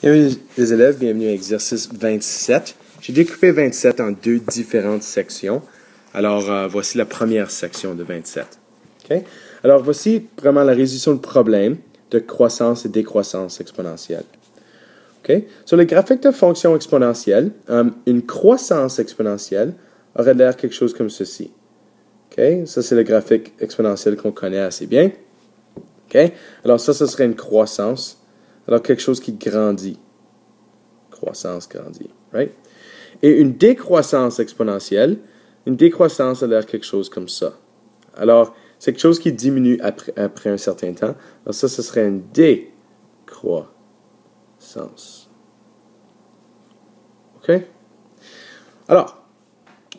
Bienvenue les élèves, bienvenue à l'exercice 27. J'ai découpé 27 en deux différentes sections. Alors, voici la première section de 27. Okay? Alors, voici vraiment la résolution de problème de croissance et décroissance exponentielle. Okay? Sur le graphique de fonction exponentielle, une croissance exponentielle aurait l'air quelque chose comme ceci. Okay? Ça, c'est le graphique exponentiel qu'on connaît assez bien. Okay? Alors, ça serait une croissance. Alors, quelque chose qui grandit. Croissance grandit, right? Et une décroissance exponentielle, une décroissance a l'air quelque chose comme ça. Alors, c'est quelque chose qui diminue après un certain temps. Alors, ça, ce serait une décroissance. OK? Alors,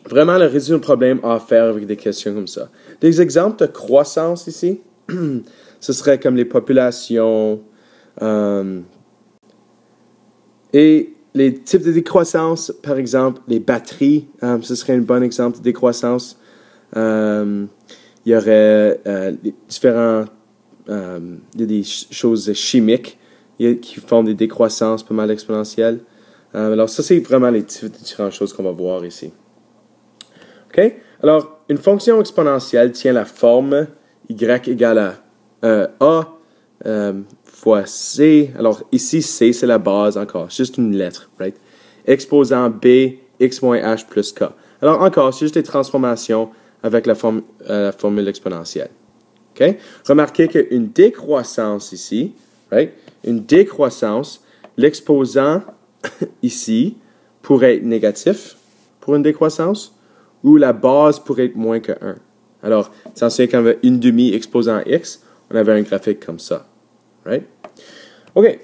vraiment, la résolution de problème a à faire avec des questions comme ça. Des exemples de croissance ici, ce serait comme les populations... et les types de décroissance, par exemple, les batteries, ce serait un bon exemple de décroissance. Il y aurait différents, il y a des choses chimiques qui font des décroissances pas mal exponentielles. Alors ça, c'est vraiment les différentes choses qu'on va voir ici. OK? Alors, une fonction exponentielle tient la forme y égale à a fois c. Alors, ici, c, c'est la base encore. Juste une lettre, right? Exposant b, x moins h plus k. Alors, encore, c'est juste des transformations avec la formule exponentielle. OK? Remarquez qu'une décroissance ici, right? Une décroissance, l'exposant ici pourrait être négatif pour une décroissance ou la base pourrait être moins que 1. Alors, c'est ancien quand on avait une demi exposant x, on avait un graphique comme ça. Right? OK.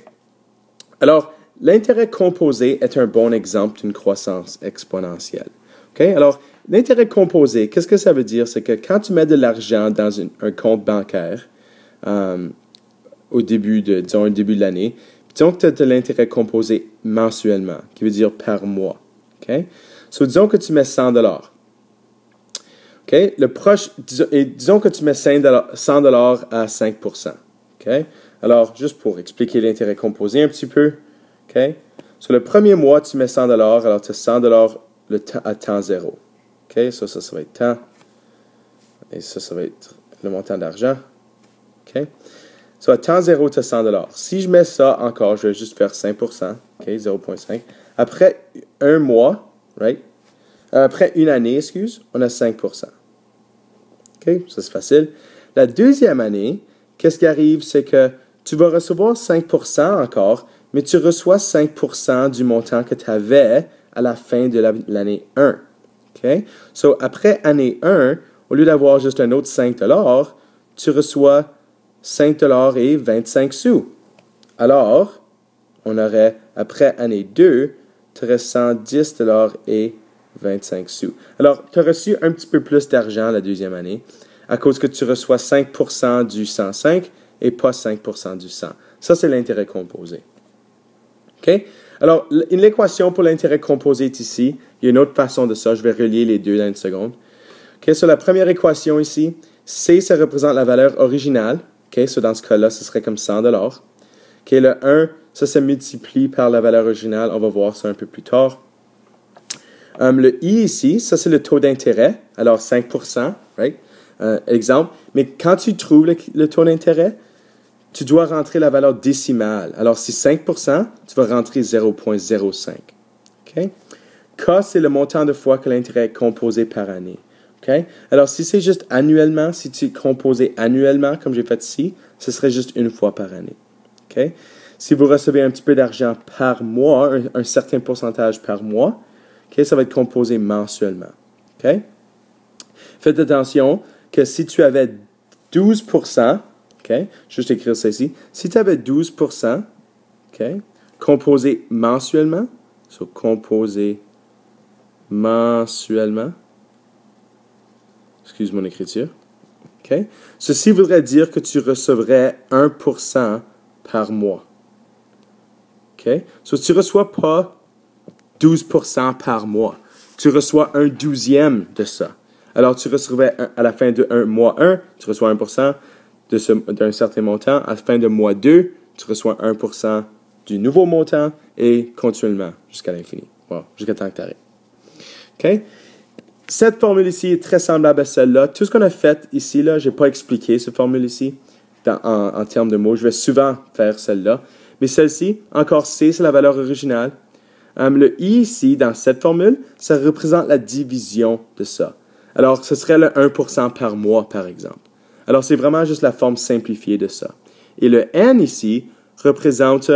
Alors, l'intérêt composé est un bon exemple d'une croissance exponentielle. OK? Alors, l'intérêt composé, qu'est-ce que ça veut dire? C'est que quand tu mets de l'argent dans un compte bancaire au début de, disons, au début de l'année, disons que tu as de l'intérêt composé mensuellement, qui veut dire par mois. OK? So, disons que tu mets $100. OK? Disons que tu mets $100 à 5%. OK? Alors, juste pour expliquer l'intérêt composé un petit peu, OK? Sur le premier mois, tu mets $100, alors tu as $100 à temps zéro. OK? Ça va être temps. Et ça va être le montant d'argent. OK? So, à temps zéro, tu as $100. Si je mets ça encore, je vais juste faire 5%. OK? 0,5. Après un mois, right? Après une année, excuse, on a 5%. OK? Ça, c'est facile. La deuxième année, qu'est-ce qui arrive, c'est que tu vas recevoir 5% encore, mais tu reçois 5% du montant que tu avais à la fin de l'année 1. OK? So, après année 1, au lieu d'avoir juste un autre $5, tu reçois $5 et 25 sous. Alors, on aurait, après année 2, tu aurais $110 et 25 sous. Alors, tu as reçu un petit peu plus d'argent la deuxième année, à cause que tu reçois 5% du 105 et pas 5% du 100. Ça, c'est l'intérêt composé. OK? Alors, l'équation pour l'intérêt composé est ici. Il y a une autre façon de ça. Je vais relier les deux dans une seconde. OK? Sur la première équation ici, C, ça représente la valeur originale. OK? So, dans ce cas-là, ce serait comme $100. OK? Le 1, ça se multiplie par la valeur originale. On va voir ça un peu plus tard. Le I ici, ça, c'est le taux d'intérêt. Alors, 5%, right? Exemple, mais quand tu trouves le taux d'intérêt, tu dois rentrer la valeur décimale. Alors, si 5%, tu vas rentrer 0,05. OK? K, c'est le montant de fois que l'intérêt est composé par année. OK? Alors, si c'est juste annuellement, si tu es composé annuellement, comme j'ai fait ici, ce serait juste une fois par année. OK? Si vous recevez un petit peu d'argent par mois, un certain pourcentage par mois, OK, ça va être composé mensuellement. OK? Faites attention que si tu avais 12%, OK, juste écrire ça ici, si tu avais 12%, OK, composé mensuellement, composé mensuellement, excuse mon écriture, OK, ceci voudrait dire que tu recevrais 1% par mois. OK, so tu ne reçois pas 12% par mois, tu reçois 1/12 de ça. Alors, tu recevrais à la fin de mois 1, tu reçois 1% d'un certain montant. À la fin de mois 2, tu reçois 1% du nouveau montant et continuellement jusqu'à l'infini. Wow, jusqu'à temps que tu arrêtes. OK? Cette formule ici est très semblable à celle-là. Tout ce qu'on a fait ici, là, je n'ai pas expliqué cette formule ici en termes de mots. Je vais souvent faire celle-là. Mais celle-ci, encore C, c'est la valeur originale. Le I ici, dans cette formule, ça représente la division de ça. Alors, ce serait le 1% par mois, par exemple. Alors, c'est vraiment juste la forme simplifiée de ça. Et le N ici représente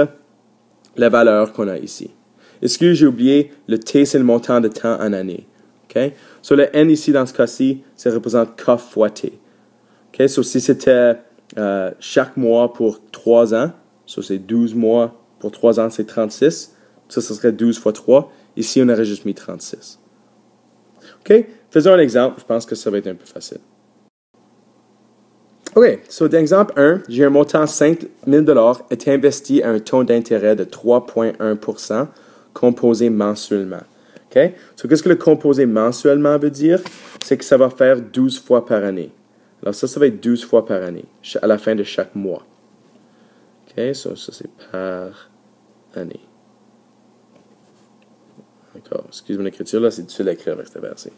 la valeur qu'on a ici. Excusez, j'ai oublié, le T, c'est le montant de temps en année. OK? So, le N ici, dans ce cas-ci, ça représente K fois T. OK? So, si c'était chaque mois pour 3 ans, so, c'est 12 mois pour 3 ans, c'est 36. Ça serait 12 fois 3. Ici, on aurait juste mis 36. OK? Faisons un exemple. Je pense que ça va être un peu facile. OK. So, d'exemple 1, j'ai un montant 5 000 $ est investi à un taux d'intérêt de 3,1% composé mensuellement. OK? So, qu'est-ce que le composé mensuellement veut dire? C'est que ça va faire 12 fois par année. Alors, ça va être 12 fois par année, à la fin de chaque mois. OK? So, ça, c'est par année. D'accord. Excuse mon écriture, là, c'est difficile à écrire avec cette version.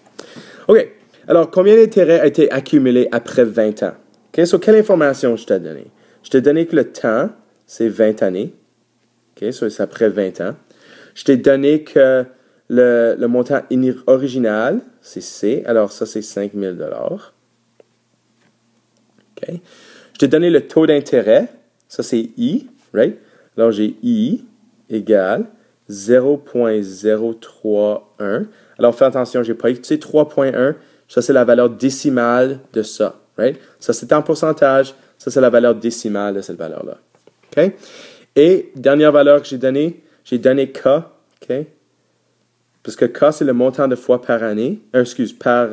OK. Alors, combien d'intérêts a été accumulé après 20 ans? OK. So, quelle information je t'ai donné? Je t'ai donné que le temps, c'est 20 années. OK. So, c'est après 20 ans. Je t'ai donné que le montant original, c'est C. Alors, ça, c'est 5 000 $. OK. Je t'ai donné le taux d'intérêt. Ça, c'est I, right? Alors, j'ai I égale 0,031. Alors, fais attention, je n'ai pas utilisé 3,1. Ça, c'est la valeur décimale de ça, right? Ça, c'est en pourcentage. Ça, c'est la valeur décimale de cette valeur-là. OK? Et, dernière valeur que j'ai donné K, OK? Parce que K, c'est le montant de fois par année. Par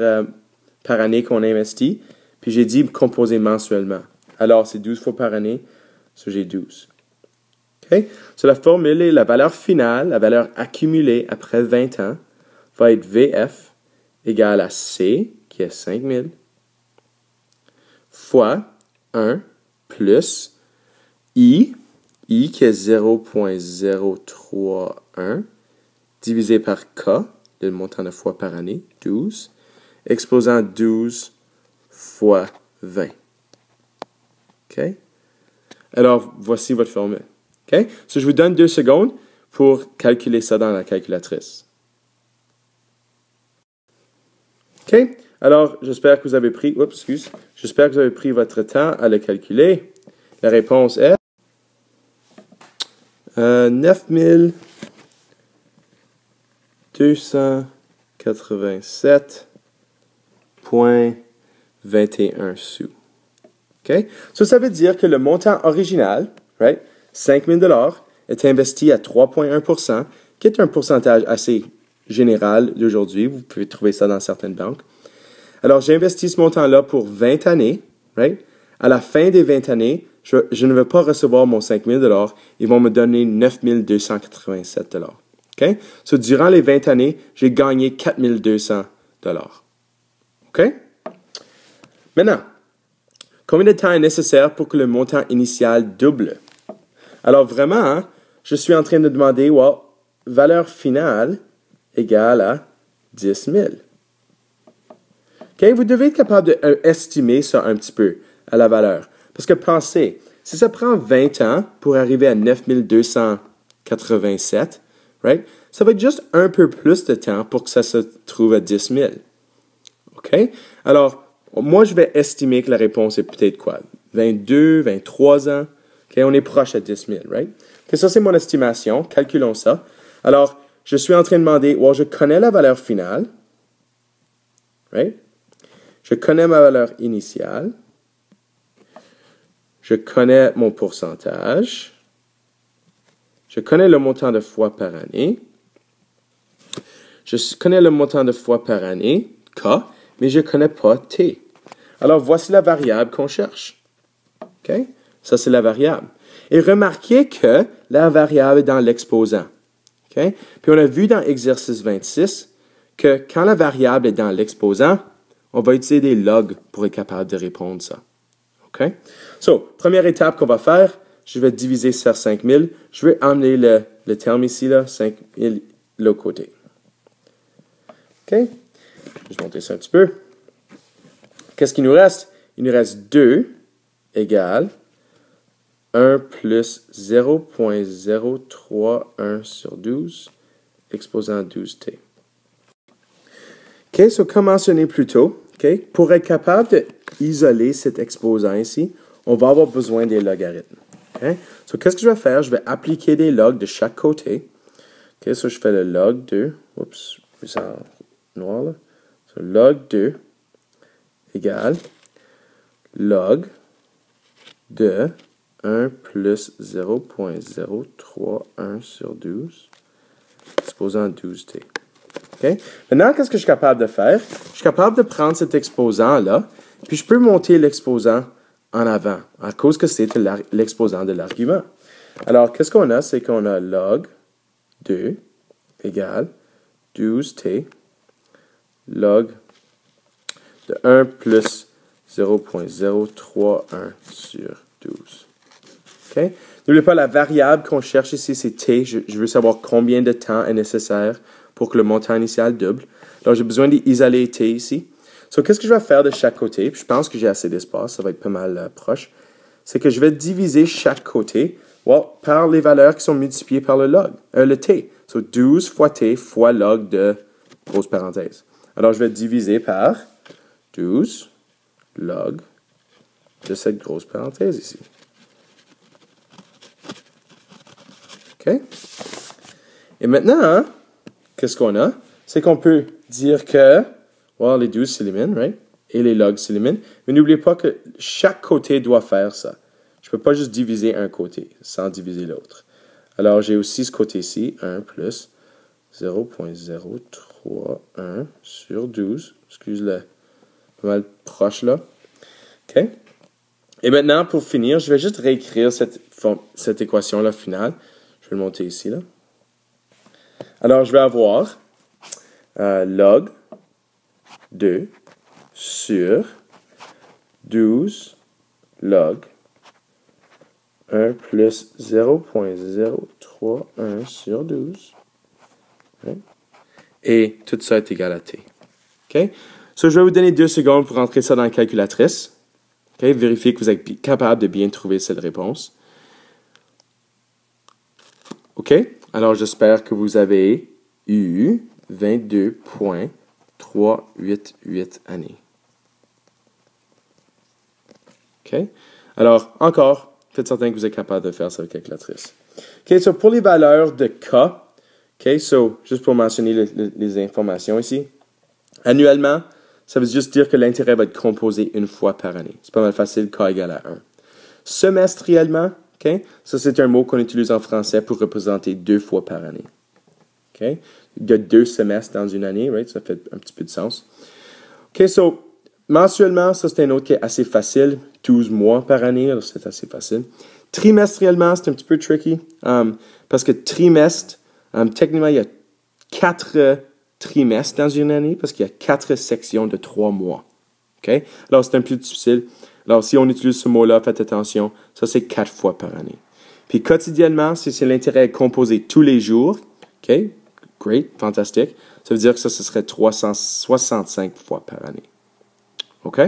année qu'on investit. Puis, j'ai dit composé mensuellement. Alors, c'est 12 fois par année. Ça, j'ai 12. OK? So, la formule est la valeur finale, la valeur accumulée après 20 ans, va être VF égale à C, qui est 5 000, fois 1 plus I qui est 0,031, divisé par K, le montant de fois par année, 12, exposant 12 fois 20. OK? Alors, voici votre formule. OK? So, je vous donne 2 secondes pour calculer ça dans la calculatrice. OK? Alors, j'espère que vous avez pris... J'espère que vous avez pris votre temps à le calculer. La réponse est 9287,21 sous. OK? So, ça veut dire que le montant original, right, 5 000 $ est investi à 3,1%, qui est un pourcentage assez général d'aujourd'hui. Vous pouvez trouver ça dans certaines banques. Alors, j'ai investi ce montant-là pour 20 années. Right? À la fin des 20 années, je ne vais pas recevoir mon 5 000 $. Ils vont me donner 9 287 $. OK? So, durant les 20 années, j'ai gagné 4 200 $. OK? Maintenant, combien de temps est nécessaire pour que le montant initial double? Alors vraiment, hein, je suis en train de demander, valeur finale égale à 10 000. Okay? Vous devez être capable d'estimer ça un petit peu à la valeur. Parce que pensez, si ça prend 20 ans pour arriver à 9 287, right, ça va être juste un peu plus de temps pour que ça se trouve à 10 000. OK? Alors, moi, je vais estimer que la réponse est peut-être quoi? 22, 23 ans. Okay? On est proche à 10 000, right? Okay, ça, c'est mon estimation. Calculons ça. Alors, je suis en train de demander, je connais la valeur finale. Right? Je connais ma valeur initiale. Je connais mon pourcentage. Je connais le montant de fois par année. Je connais le montant de fois par année, K, mais je ne connais pas T. Alors, voici la variable qu'on cherche. OK? Ça, c'est la variable. Et remarquez que la variable est dans l'exposant. OK? Puis, on a vu dans exercice 26 que quand la variable est dans l'exposant, on va utiliser des logs pour être capable de répondre ça. OK? So, première étape qu'on va faire, je vais diviser sur 5000. Je vais emmener le terme ici, là, 5000, de l'autre côté. OK? Je vais monter ça un petit peu. Qu'est-ce qu'il nous reste? Il nous reste 2 égale 1 plus 0.031 sur 12 exposant 12t. OK, so comme mentionné plus tôt, okay, pour être capable d'isoler cet exposant ici, on va avoir besoin des logarithmes. Okay? So, qu'est-ce que je vais faire? Je vais appliquer des logs de chaque côté. OK, so je fais le log 2. Oups, je mets ça en noir là. So, log 2 égale log de 1 plus 0.031 sur 12 exposant 12t. Okay? Maintenant, qu'est-ce que je suis capable de faire? Je suis capable de prendre cet exposant-là, puis je peux monter l'exposant en avant, à cause que c'est l'exposant de l'argument. Alors, qu'est-ce qu'on a? C'est qu'on a log 2 égale 12t log de 1 plus 0.031 sur 12. Okay? N'oubliez pas, la variable qu'on cherche ici, c'est t. Je veux savoir combien de temps est nécessaire pour que le montant initial double. Donc, j'ai besoin d'isoler t ici. So, qu'est-ce que je vais faire de chaque côté? Puis, je pense que j'ai assez d'espace, ça va être pas mal proche. C'est que je vais diviser chaque côté par les valeurs qui sont multipliées par le t. So, 12 fois t fois log de grosse parenthèse. Alors, je vais diviser par 12 log de cette grosse parenthèse ici. OK? Et maintenant, qu'est-ce qu'on a? C'est qu'on peut dire que les 12 s'éliminent, right? Et les logs s'éliminent. Mais n'oubliez pas que chaque côté doit faire ça. Je ne peux pas juste diviser un côté sans diviser l'autre. Alors, j'ai aussi ce côté-ci, 1 plus 0.031 sur 12. Excuse-le, pas mal proche là. OK? Et maintenant, pour finir, je vais juste réécrire cette équation-là finale. Je vais le monter ici, là. Alors, je vais avoir log 2 sur 12 log 1 plus 0.031 sur 12. Okay. Et tout ça est égal à t. OK? So, je vais vous donner 2 secondes pour rentrer ça dans la calculatrice. Okay? Vérifiez que vous êtes capable de bien trouver cette réponse. OK? Alors, j'espère que vous avez eu 22,388 années. OK? Alors, encore, faites certain que vous êtes capable de faire ça avec la calculatrice. OK? So, pour les valeurs de K, OK? So, juste pour mentionner les informations ici. Annuellement, ça veut juste dire que l'intérêt va être composé une fois par année. C'est pas mal facile, K égale à 1. Semestriellement, OK? Ça, c'est un mot qu'on utilise en français pour représenter 2 fois par année. OK? Il y a 2 semestres dans une année, right? Ça fait un petit peu de sens. OK, so, mensuellement, ça, c'est un autre qui est assez facile. 12 mois par année, alors c'est assez facile. Trimestriellement, c'est un petit peu tricky. Parce que trimestre, techniquement, il y a 4 trimestres dans une année parce qu'il y a 4 sections de 3 mois. OK? Alors, c'est un peu difficile. Alors, si on utilise ce mot-là, faites attention. Ça, c'est 4 fois par année. Puis, quotidiennement, si l'intérêt est composé tous les jours, OK? Great, fantastique. Ça veut dire que ça, ce serait 365 fois par année. OK?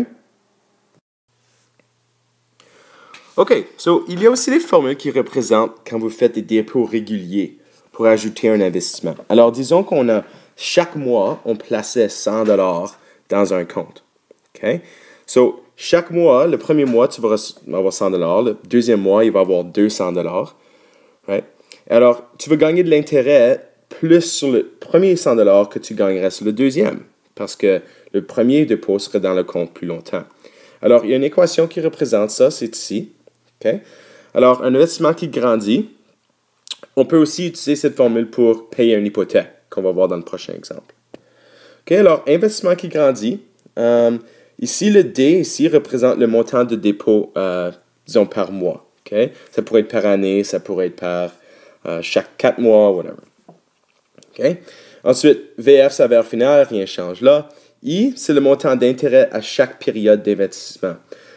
OK, so, il y a aussi des formules qui représentent quand vous faites des dépôts réguliers pour ajouter un investissement. Alors, disons qu'on a, chaque mois, on plaçait $100 dans un compte. OK? So, chaque mois, le premier mois, tu vas avoir $100. Le deuxième mois, il va avoir $200. Right? Alors, tu vas gagner de l'intérêt plus sur le premier $100 que tu gagnerais sur le deuxième. Parce que le premier dépôt serait dans le compte plus longtemps. Alors, il y a une équation qui représente ça, c'est ici. Okay? Alors, un investissement qui grandit, on peut aussi utiliser cette formule pour payer une hypothèque, qu'on va voir dans le prochain exemple. Okay? Alors, investissement qui grandit, ici, le D ici représente le montant de dépôt, disons, par mois. Okay? Ça pourrait être par année, ça pourrait être par chaque 4 mois, whatever. Okay? Ensuite, VF, sa valeur finale, rien ne change là. I, c'est le montant d'intérêt à chaque période d'investissement.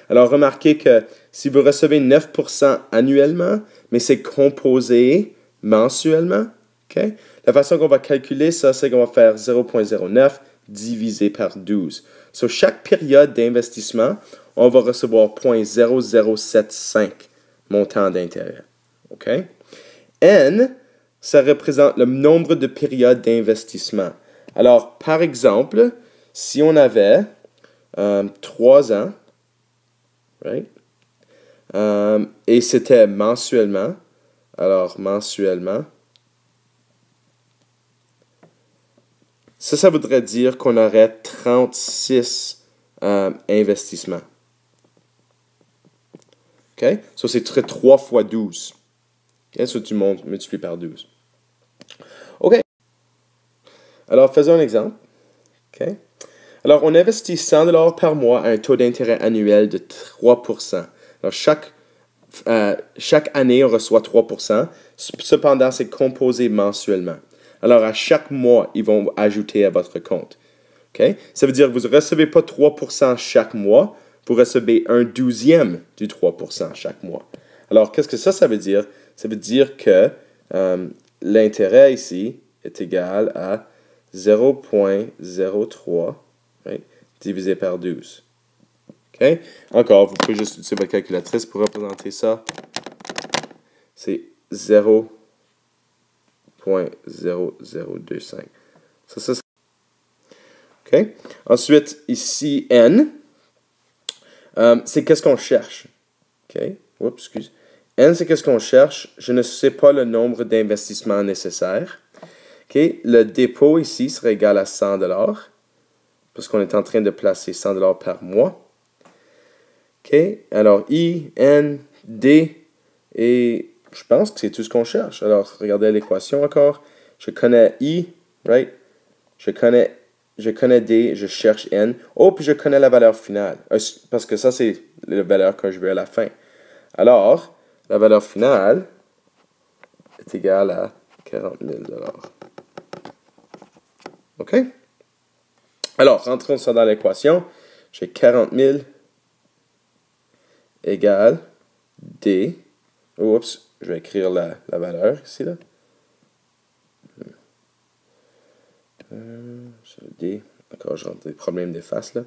Alors, remarquez que si vous recevez 9% annuellement, mais c'est composé mensuellement, OK? La façon qu'on va calculer ça, c'est qu'on va faire 0,09 divisé par 12. Sur chaque période d'investissement, on va recevoir 0,0075 montant d'intérêt. OK? N, ça représente le nombre de périodes d'investissement. Alors, par exemple, si on avait 3 ans, right? Et c'était mensuellement, alors mensuellement, ça voudrait dire qu'on aurait 36 investissements. OK? Ça, c'est 3 fois 12. OK? Ça, tu multiplies par 12. OK. Alors, faisons un exemple. OK? Alors, on investit 100 $ par mois à un taux d'intérêt annuel de 3%. Alors, chaque année, on reçoit 3%. Cependant, c'est composé mensuellement. Alors, à chaque mois, ils vont ajouter à votre compte. Okay? Ça veut dire que vous ne recevez pas 3% chaque mois, vous recevez 1/12 du 3% chaque mois. Alors, qu'est-ce que ça veut dire? Ça veut dire que l'intérêt ici est égal à 0,03 right, divisé par 12. Okay? Encore, vous pouvez juste utiliser votre calculatrice pour représenter ça. C'est 0,0025. Ça OK? Ensuite, ici, N, c'est qu'est-ce qu'on cherche. OK? Oups, excuse. N, c'est qu'est-ce qu'on cherche. Je ne sais pas le nombre d'investissements nécessaires. OK? Le dépôt ici serait égal à 100 $, parce qu'on est en train de placer 100 $ par mois. OK? Alors, I, N, D, et je pense que c'est tout ce qu'on cherche. Alors, regardez l'équation encore. Je connais I, right? Je connais D, je cherche N. Oh, puis je connais la valeur finale. Parce que ça, c'est la valeur que je veux à la fin. Alors, la valeur finale est égale à 40 000 $. OK? Alors, rentrons ça dans l'équation. J'ai 40 000 égale D. Oups, je vais écrire la valeur ici, là. C'est le D. Encore, j'ai des problèmes d'efface, là.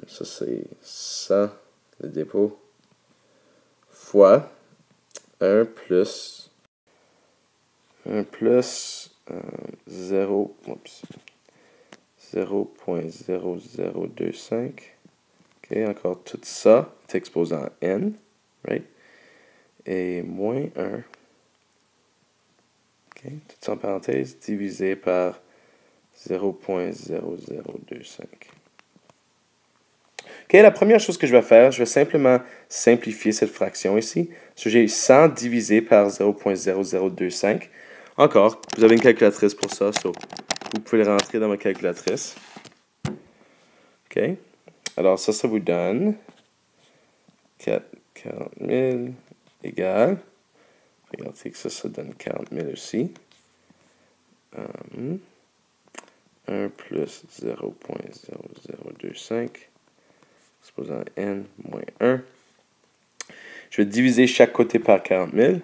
Ça, c'est ça, le dépôt, fois 1 plus 0.0025. OK, encore tout ça est exposé en N, right? Et moins 1. OK, tout ça en parenthèse, divisé par 0.0025. OK, la première chose que je vais faire, je vais simplement simplifier cette fraction ici. So, j'ai 100 divisé par 0.0025. Encore, vous avez une calculatrice pour ça, so vous pouvez le rentrer dans ma calculatrice. OK, alors ça vous donne 40 000 égale, regardez que ça donne 40 000 aussi. 1 plus 0.0025. Supposons n moins 1. Je vais diviser chaque côté par 40 000.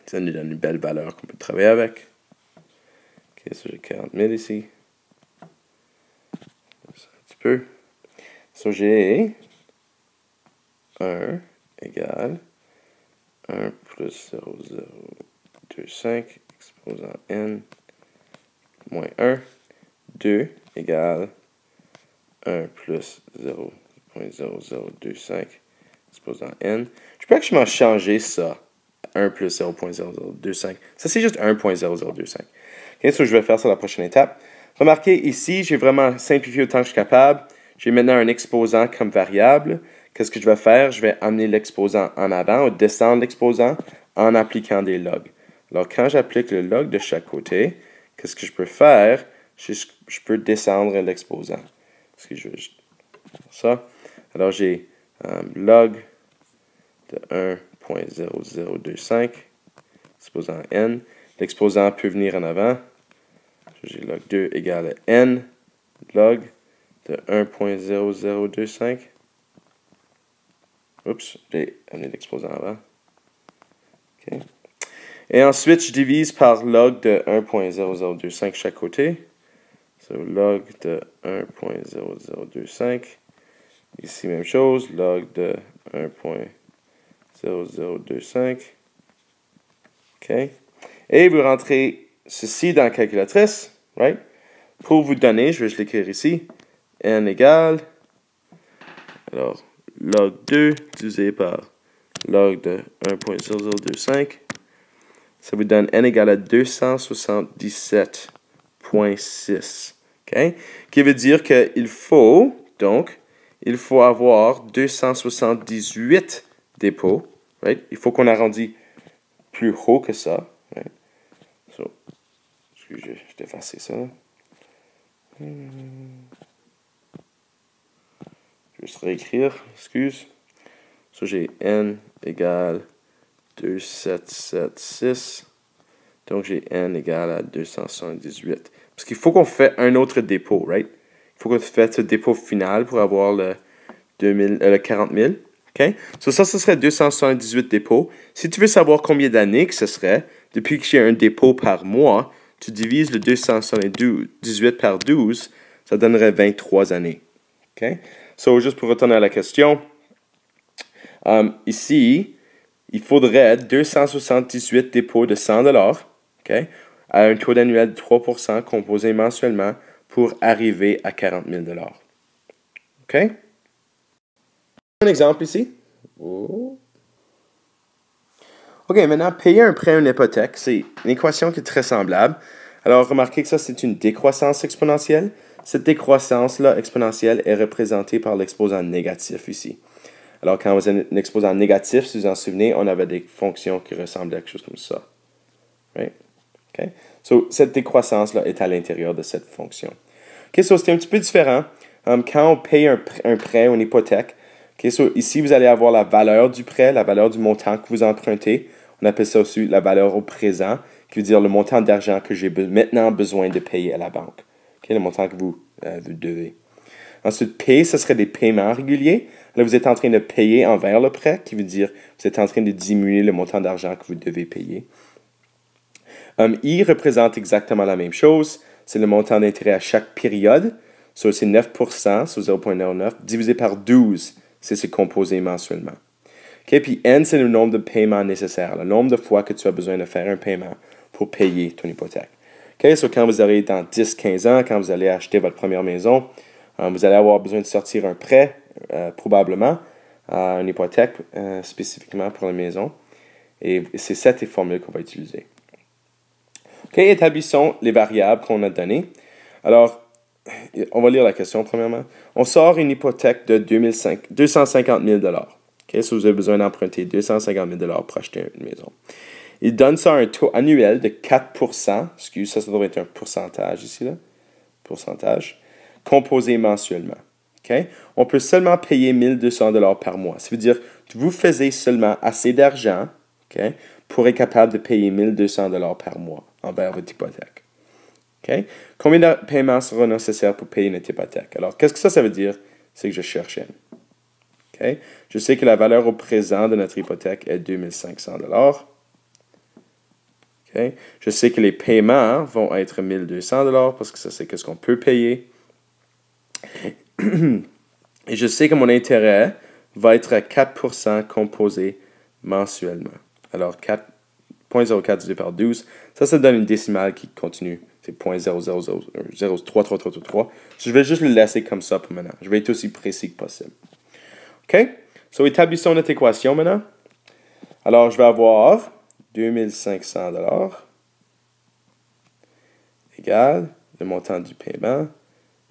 Ça nous donne une belle valeur qu'on peut travailler avec. Ok, ça j'ai 40 000 ici. Un petit peu. Ça j'ai 1 égale 1 plus 0,025 exposant n moins 1. 2 égale 1 plus 0.0025 exposant n. Je peux actuellement changer ça. 1 plus 0.0025. Ça, c'est juste 1.0025. OK, so je vais faire ça la prochaine étape. Remarquez ici, j'ai vraiment simplifié autant que je suis capable. J'ai maintenant un exposant comme variable. Qu'est-ce que je vais faire? Je vais amener l'exposant en avant ou descendre l'exposant en appliquant des logs. Alors, quand j'applique le log de chaque côté, qu'est-ce que je peux faire? Je peux descendre l'exposant. Parce que je vais juste faire ça. Alors, j'ai log de 1.0025, exposant n. L'exposant peut venir en avant. J'ai log 2 égale à n log de 1.0025. Oups, j'ai amené l'exposant avant. OK. Et ensuite, je divise par log de 1.0025 chaque côté. So, log de 1.0025. Ici, même chose, log de 1.0025. OK. Et vous rentrez ceci dans la calculatrice, right? Pour vous donner, je vais l'écrire ici, n égale, alors, log 2 divisé par log de 1.0025, ça vous donne n égale à 277,6. OK? Qui veut dire qu'il faut, donc, il faut avoir 278 dépôts, right? Il faut qu'on arrondisse plus haut que ça, right? So, excusez, je vais effacer ça. Je vais juste réécrire, excuse. So, j'ai n égale 2776. Donc, j'ai n égale à 278. Parce qu'il faut qu'on fasse un autre dépôt, right? Il faut qu'on fasse ce dépôt final pour avoir le 40 000. OK? So, ça, ce serait 278 dépôts. Si tu veux savoir combien d'années que ce serait, depuis que j'ai un dépôt par mois, tu divises le 278 par 12, ça donnerait 23 années. OK? So, juste pour retourner à la question, ici, il faudrait 278 dépôts de 100 $, OK, à un taux annuel de 3% composé mensuellement pour arriver à 40 000 $. OK? Un exemple ici. Oh. OK, maintenant, payer un prêt ou une hypothèque, c'est une équation qui est très semblable. Alors, remarquez que ça, c'est une décroissance exponentielle. Cette décroissance-là exponentielle est représentée par l'exposant négatif ici. Alors, quand vous avez un exposant négatif, si vous en souvenez, on avait des fonctions qui ressemblaient à quelque chose comme ça. Right? OK? So, cette décroissance-là est à l'intérieur de cette fonction. OK, so, c'est un petit peu différent. Quand on paye un prêt ou une hypothèque, okay, so, ici, vous allez avoir la valeur du prêt, la valeur du montant que vous empruntez. On appelle ça aussi la valeur au présent, qui veut dire le montant d'argent que j'ai maintenant besoin de payer à la banque. Okay, le montant que vous devez. Ensuite, payer, ce serait des paiements réguliers. Là, vous êtes en train de payer envers le prêt, qui veut dire que vous êtes en train de diminuer le montant d'argent que vous devez payer. I représente exactement la même chose. C'est le montant d'intérêt à chaque période. So, c'est 9%, sur 0,09, divisé par 12. C'est ce composé mensuellement. Okay, puis N, c'est le nombre de paiements nécessaires, le nombre de fois que tu as besoin de faire un paiement pour payer ton hypothèque. Okay, so, quand vous allez dans 10-15 ans, quand vous allez acheter votre première maison, vous allez avoir besoin de sortir un prêt, probablement, une hypothèque spécifiquement pour la maison. Et c'est cette formule qu'on va utiliser. OK, établissons les variables qu'on a données. Alors, on va lire la question premièrement. On sort une hypothèque de 250 000 $. OK, si vous avez besoin d'emprunter 250 000 $ pour acheter une maison. Il donne ça à un taux annuel de 4%. Excuse, ça doit être un pourcentage ici, là. Pourcentage. Composé mensuellement. Okay? On peut seulement payer 1 200 $ par mois. Ça veut dire que vous faisiez seulement assez d'argent, okay, pour être capable de payer 1 200 $ par mois envers votre hypothèque. Okay? Combien de paiements seront nécessaires pour payer notre hypothèque? Alors, qu'est-ce que ça veut dire? C'est que je cherche N. Okay? Je sais que la valeur au présent de notre hypothèque est 2500 $. Okay? Je sais que les paiements vont être 1 200 $ parce que ça, c'est ce qu'on peut payer. Et je sais que mon intérêt va être à 4% composé mensuellement. Alors, 0.04 divisé par 12, ça donne une décimale qui continue. C'est 0.000033333. Je vais juste le laisser comme ça pour maintenant. Je vais être aussi précis que possible. OK? So, établissons notre équation maintenant. Alors, je vais avoir 2500 $ égale le montant du paiement,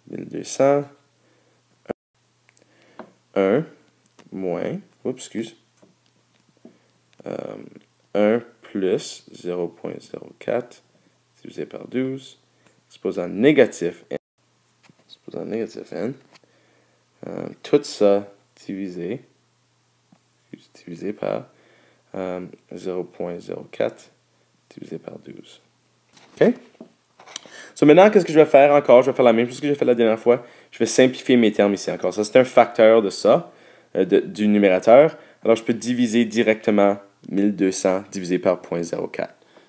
1200, 1 moins, oups, excuse, 1 plus 0.04 divisé par 12, exposant négatif n. Exposant négatif n. Tout ça divisé par 0.04 divisé par 12. OK? So maintenant, qu'est-ce que je vais faire encore? Je vais faire la même chose que j'ai fait la dernière fois. Je vais simplifier mes termes ici encore. Ça, c'est un facteur de ça. du numérateur. Alors, je peux diviser directement 1200 divisé par 0.04,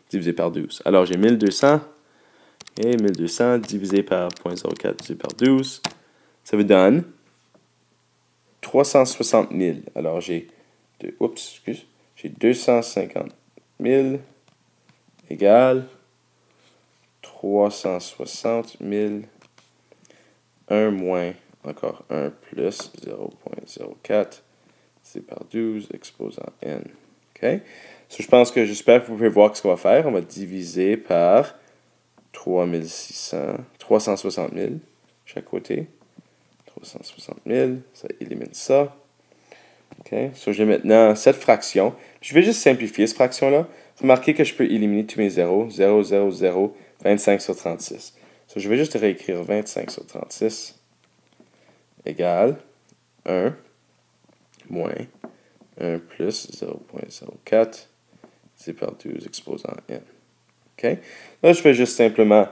divisé par 12. Alors, j'ai 1200 et 1200 divisé par 0.04 divisé par 12. Ça me donne 360 000. Alors, j'ai 250 000 égale 360 000, 1 moins, encore 1 plus 0.04, c'est par 12, exposant n. OK? So, j'espère que vous pouvez voir ce qu'on va faire. On va diviser par 360 000 chaque côté. 360 000, ça élimine ça. OK? So, j'ai maintenant cette fraction. Je vais juste simplifier cette fraction-là. Remarquez que je peux éliminer tous mes zéros. 0, 0, 0, 25 sur 36. So, je vais juste réécrire 25 sur 36 égale 1 moins 1 plus 0.04 divisé par 12 exposant n. OK? Là, je vais juste simplement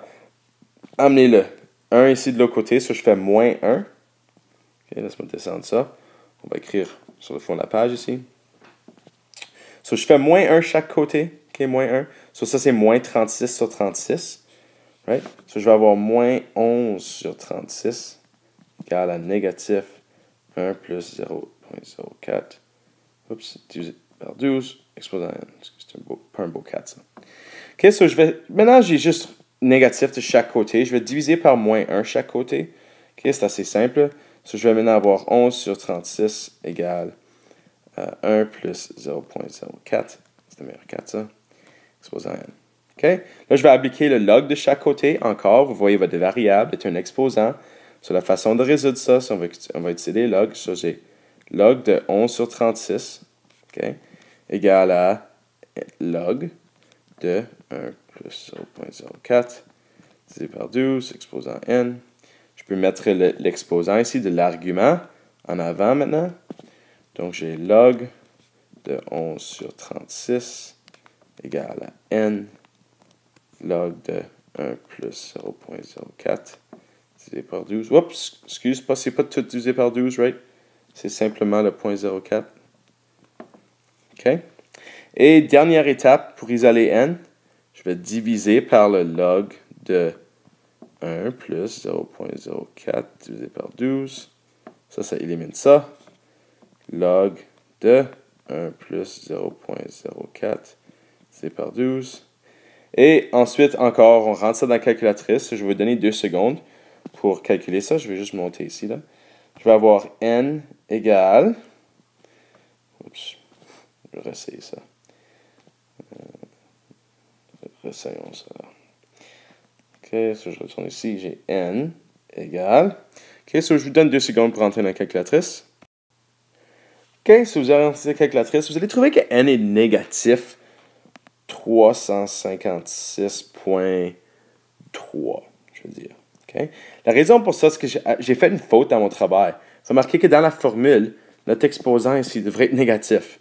amener le 1 ici de l'autre côté. So, je fais moins 1. OK? Laisse-moi descendre ça. On va écrire sur le fond de la page ici. So, je fais moins 1 chaque côté. OK, moins 1. So, ça, c'est moins 36 sur 36. Right? So, je vais avoir moins 11 sur 36 égale à négatif 1 plus 0.04. Oups, divisé par 12, exposant n. C'est pas un beau 4, ça. OK, so maintenant, j'ai juste négatif de chaque côté. Je vais diviser par moins 1 chaque côté. OK, c'est assez simple. So, je vais maintenant avoir 11 sur 36 égale 1 plus 0.04. C'est le meilleur 4, ça. Exposant n. OK? Là, je vais appliquer le log de chaque côté encore. Vous voyez, votre variable est un exposant. Sur la façon de résoudre ça, on va utiliser log. So, j'ai log de 11 sur 36, OK, égale à log de 1 plus 0.04 divisé par 12, exposant n. Je peux mettre l'exposant ici de l'argument en avant maintenant. Donc, j'ai log de 11 sur 36 égale à n, log de 1 plus 0.04 divisé par 12. Oups, excuse, c'est pas tout divisé par 12, right? C'est simplement le 0.04. OK? Et dernière étape, pour isoler n, je vais diviser par le log de 1 plus 0.04 divisé par 12. Ça élimine ça. Log de 1 plus 0.04 divisé par 12. Et ensuite, encore, on rentre ça dans la calculatrice. Je vais vous donner 2 secondes pour calculer ça. Je vais juste monter ici, là. Je vais avoir n égale... Oups, je vais réessayer ça. Réessayons ça. OK, so je retourne ici. J'ai n égale... OK, so je vous donne 2 secondes pour rentrer dans la calculatrice. OK, si vous rentrez dans la calculatrice, vous allez trouver que n est négatif 356.3, je veux dire. Okay? La raison pour ça, c'est que j'ai fait une faute dans mon travail. Remarquez que dans la formule, notre exposant ici devrait être négatif.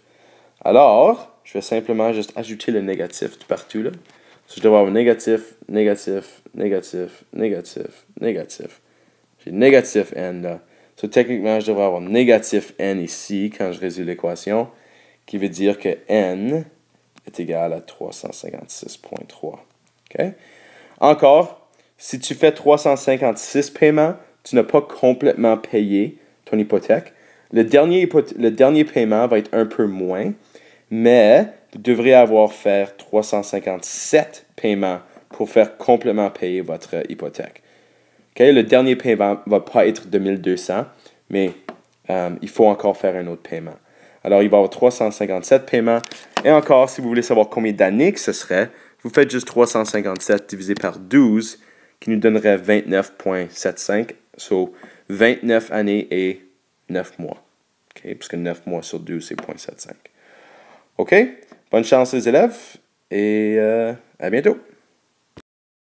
Alors, je vais simplement juste ajouter le négatif tout partout. Là. So, je devrais avoir négatif, négatif, négatif, négatif, négatif. J'ai négatif n là. So, techniquement, je devrais avoir négatif n ici quand je résous l'équation, qui veut dire que n est égal à 356.3. Okay? Encore, si tu fais 356 paiements, tu n'as pas complètement payé ton hypothèque. Le dernier paiement va être un peu moins, mais vous devrez avoir fait 357 paiements pour faire complètement payer votre hypothèque. Okay? Le dernier paiement ne va pas être de 1200, mais il faut encore faire un autre paiement. Alors, il va y avoir 357 paiements. Et encore, si vous voulez savoir combien d'années que ce serait, vous faites juste 357 divisé par 12, qui nous donnerait 29.75. So, 29 années et 9 mois. Okay? Puisque 9 mois sur 12, c'est 0.75. OK? Bonne chance les élèves et à bientôt.